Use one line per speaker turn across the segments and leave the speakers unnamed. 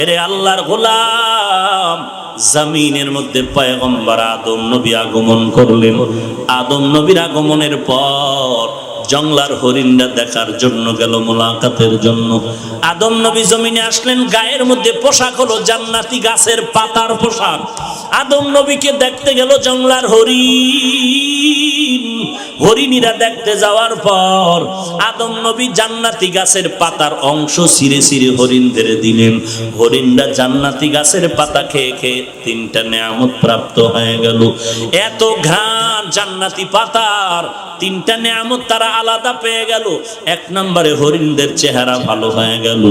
এরে আল্লাহর গোলাম, জমিনের মধ্যে পয়গম্বর আদম নবী আগমন করলেন। আদম নবীর আগমনের পর জংলার হরিণরা দেখার জন্য গেল, মোলাকাতের জন্য। আদম নবী জমিনে আসলেন, গায়ের মধ্যে পোশাক হলো জান্নাতি গাছের পাতার পোশাক। আদম নবীকে দেখতে গেল জংলার হরিণ। হরিণীরা দেখতে যাওয়ার পর আদম নবী জান্নাতি গাছের পাতার অংশ ছিঁড়ে ছিঁড়ে হরিণদের দিলেন। হরিণরা জান্নাতি গাছের পাতা খেয়ে খেয়ে তিনটা নেয়ামত প্রাপ্ত হয়ে গেল। এত ঘ্রাণ জান্নাতি পাতার, তিনটা নেয়ামত তারা আলাদা পেয়ে গেল। এক নম্বরে হরিণদের চেহারা ভালো হয়ে গেল,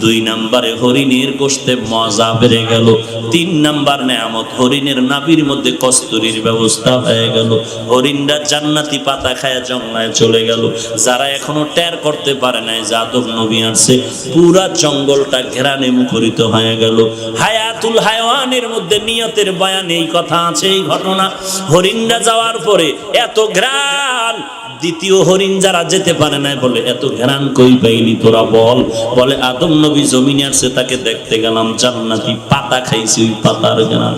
দুই নম্বরে হরিণের গোশতে মজা বেড়ে গেল, তিন নম্বর নেয়ামত হরিণের নাভির মধ্যে কস্তুরীর ব্যবস্থা হয়ে গেল। হরিণরা জান্নাতি পাতা খায় জঙ্গলায় চলে গেল। যারা এখনো টের করতে পারে নাই যে আদম নবী আসছে, পুরা জঙ্গলটা ঘেরানে মুখরিত হয়ে গেল। হায়াতুল হায়াওয়ানের মধ্যে নিয়তের বয়ানে এই কথা আছে, এই ঘটনা। হরিণরা যাওয়ার পরে এত ঘ্রাণ, দ্বিতীয় হরিণ যারা যেতে পারে নাই বলে এত ঘ্রাণ কই পাইলি তোরা বল? বলে আদম নবী জমিনে আসছে, তাকে দেখতে গেলাম, জান্নাতি পাতা খাইছি, ওই পাতার ঘ্রাণ।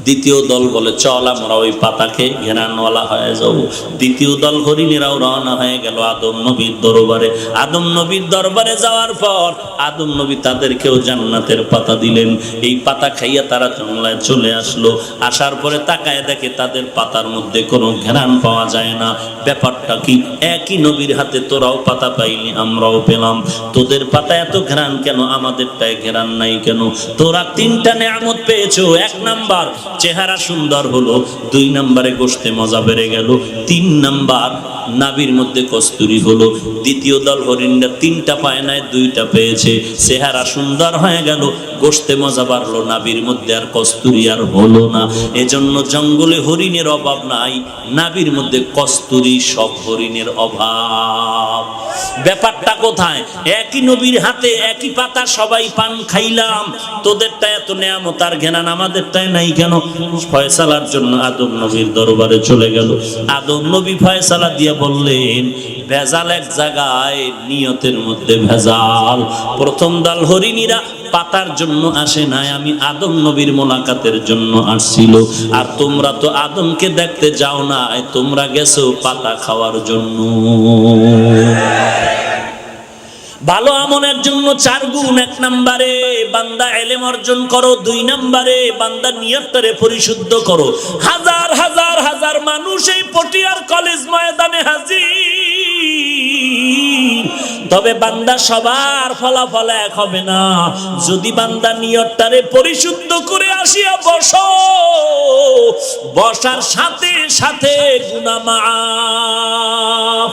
দ্বিতীয় দল বলে চল আমরা ওই পাতাকে ঘেরানওয়ালা হয়ে যাবো। দ্বিতীয় দল হরিণেরাও রওনা হয়ে গেল আদম নবীর দরবারে। আদম নবীর দরবারে যাওয়ার পর আদম নবী তাদেরকেও জান্নাতের পাতা দিলেন। এই পাতা খাইয়া তারা জঙ্গলায় চলে আসলো। আসার পরে তাকায় দেখে তাদের পাতার মধ্যে কোনো ঘেরান পাওয়া যায় না। ব্যাপারটা কি? একই নবীর হাতে তোরাও পাতা পাইলি, আমরাও পেলাম, তোদের পাতা এত ঘেরান কেন, আমাদেরটায় ঘেরান নাই কেন? তোরা তিনটা নেয়ামত পেয়েছো। এক নাম্বার চেহারা সুন্দর হলো, দুই নম্বরে গোশতে মজা বেড়ে গেল, তিন নাম্বার নাভির মধ্যে কস্তুরী হলো। দ্বিতীয় দল হরিণরা তিনটা পায় নাই, দুইটা পেয়েছে। চেহারা সুন্দর হয়ে গেল, গোশতে মজা বাড়লো, নাভির মধ্যে আর কস্তুরী আর হলো না। এজন্য জঙ্গলে হরিণের অভাব নাই, নাভির মধ্যে কস্তুরী সব হরিণের অভাব। ব্যাপারটা কোথায়? একই নবীর হাতে একই পাতা সবাই পান খাইলাম, তোদেরটা এত নেয়ামত আর ঘেরান, আমাদেরটাই নাই কেন? ফয়সালার জন্য আদম নবীর দরবারে চলে গেল। আদম নবী ফয়সালা দিয়ে বললেন, ভেজাল এক জায়গায়, নিয়তের মধ্যে ভেজাল। প্রথম দল হরিণীরা পাতার জন্য আসে নাই, আমি আদম নবীর মোলাকাতের জন্য আসছিল। আর তোমরা তো আদমকে দেখতে যাও না, তোমরা গেছো পাতা খাওয়ার জন্য। ভালো আমলের জন্য 4 গুণ। এক নম্বরে বান্দা ইলম অর্জন করো, দুই নম্বরে বান্দা নিয়তটারে পরিশুদ্ধ করো। হাজার হাজার হাজার মানুষ এই পটিয়ার কলেজ ময়দানে হাজির, তবে বান্দা সবার ফলাফল এক হবে না। যদি বান্দা নিয়তটারে পরিশুদ্ধ করে আসিয়া বসো, বসার সাথে সাথে গুনাহ মাফ।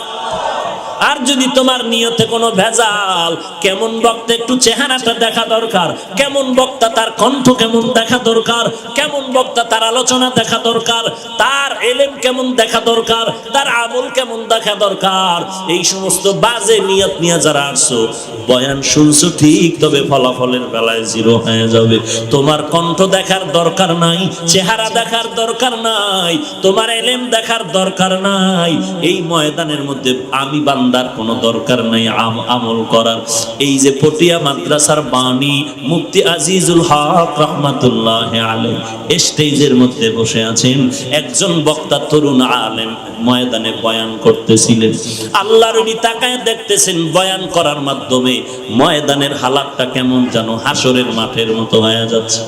আর যদি তোমার নিয়তে কোনো ভেজাল, কেমন বক্তা একটু চেহারাটা দেখা দরকার, কেমন বক্তা তার কণ্ঠ কেমন দেখা দরকার, কেমন বক্তা তার আলোচনা দেখা দরকার, তার ইলম কেমন দেখা দরকার, তার আমল কেমন দেখা দরকার, এই সমস্ত বাজে নিয়ত নিয়ে যারা আসছো, বয়ান শুনছো ঠিক, তবে ফলাফলের বেলায় জিরো হয়ে যাবে। তোমার কণ্ঠ দেখার দরকার নাই, চেহারা দেখার দরকার নাই, তোমার ইলম দেখার দরকার নাই। এই ময়দানের মধ্যে আমি বান্দার কোনো দরকার নাই আমল করার। এই যে পটিয়া মাদ্রাসার বাণী মুফতি আজিজুল হক রহমাতুল্লাহ আলাইহি স্টেজের মধ্যে বসে আছেন, একজন বক্তা তরুণ আলেম ময়দানে বয়ান করতেছিলেন। আল্লাহর নবী তাকায় দেখতেছেন বয়ান করার মাধ্যমে ময়দানের হালাতটা কেমন যেন হাসরের মাঠের মতো হয়ে যাচ্ছে।